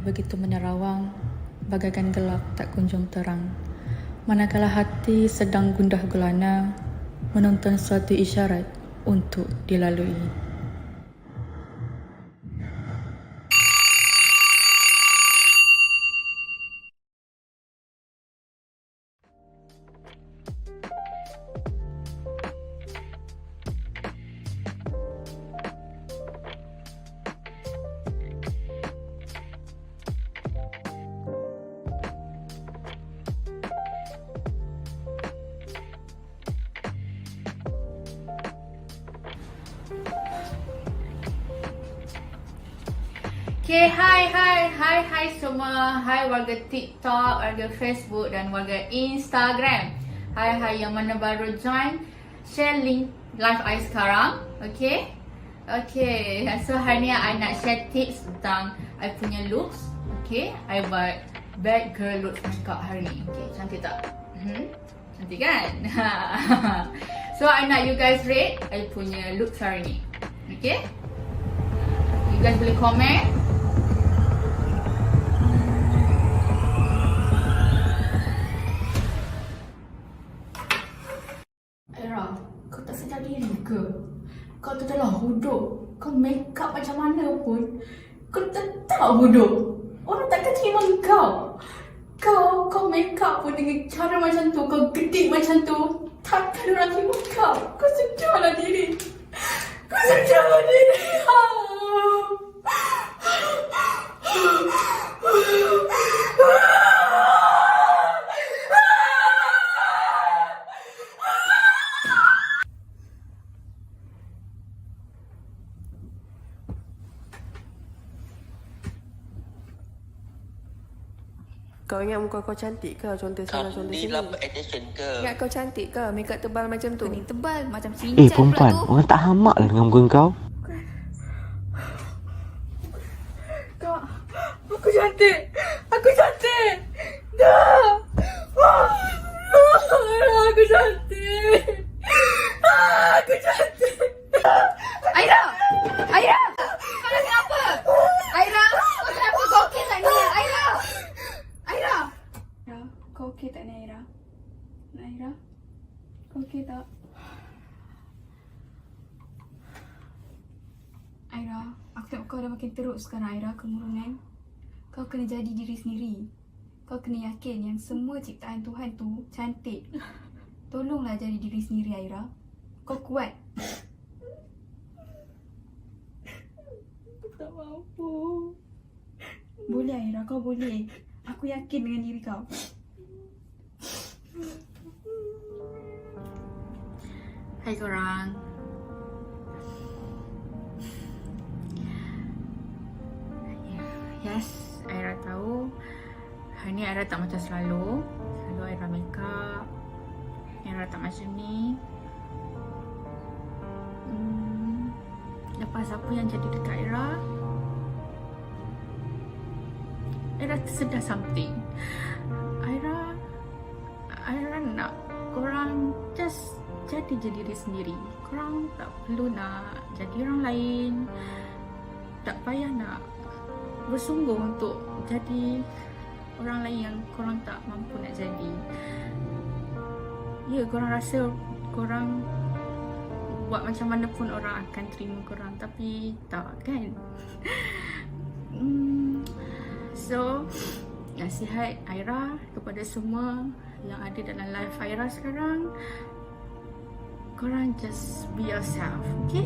begitu menerawang, bagaikan gelap tak kunjung terang. Manakala hati sedang gundah gulana, menonton suatu isyarat untuk dilalui. Okay, hai semua. Hai warga TikTok, warga Facebook dan warga Instagram. Hai yang mana baru join, share link live I sekarang. Okay. So hari ni I nak share tips tentang I punya looks. Okay, I buat bad girl looks makeup hari ni. Okay, cantik tak? Cantik kan? So I nak you guys rate I punya looks hari ni. Okay, you guys boleh komen. Aira, kau tak sedar diri ke? Kau tu telah bodoh. Kau make up macam mana pun, kau tetap bodoh. Orang takkan terima kau. Kau make up pun dengan cara macam tu, kau gedik macam tu, takkan orang terima kau. Kau sedarlah diri. Kau sedarlah diri. Kau ingat muka kau cantik ke? Contoh sana, contoh sini. Kau ni attention ke? Ingat kau cantik ke? Makeup tebal macam tu. Ni tebal macam cincang perempuan, pula tu. orang tak hamak lah dengan muka kau. Kak, aku cantik. Aku cantik. Dah. Aku cantik. Aku cantik. Aira! Kau dah kenapa? Aira! Kau kenapa? Kau okey tak ni? Aira! Aira, kau okey tak ni Aira? Aira, kau okey tak? Aira, aku tengok kau dah makin teruk sekarang Aira, kemurunan. Kau kena jadi diri sendiri. Kau kena yakin yang semua ciptaan Tuhan tu cantik. Tolonglah jadi diri sendiri Aira. Kau kuat. Aku tak mampu. Boleh Aira, kau boleh. Aku yakin dengan diri kau. Hai korang. Yes, Aira tahu hari ni Aira tak macam selalu. Selalu Aira make up. Aira tak macam ni. Lepas apa yang jadi dekat Aira, Aira tersedar something. Aira nak korang just jadi diri sendiri. Korang tak perlu nak jadi orang lain. Tak payah nak bersungguh untuk jadi orang lain yang korang tak mampu nak jadi. Ya, korang rasa korang buat macam mana pun orang akan terima korang, tapi tak kan? So, nasihat Aira kepada semua yang ada dalam live Aira sekarang, korang just be yourself, okay?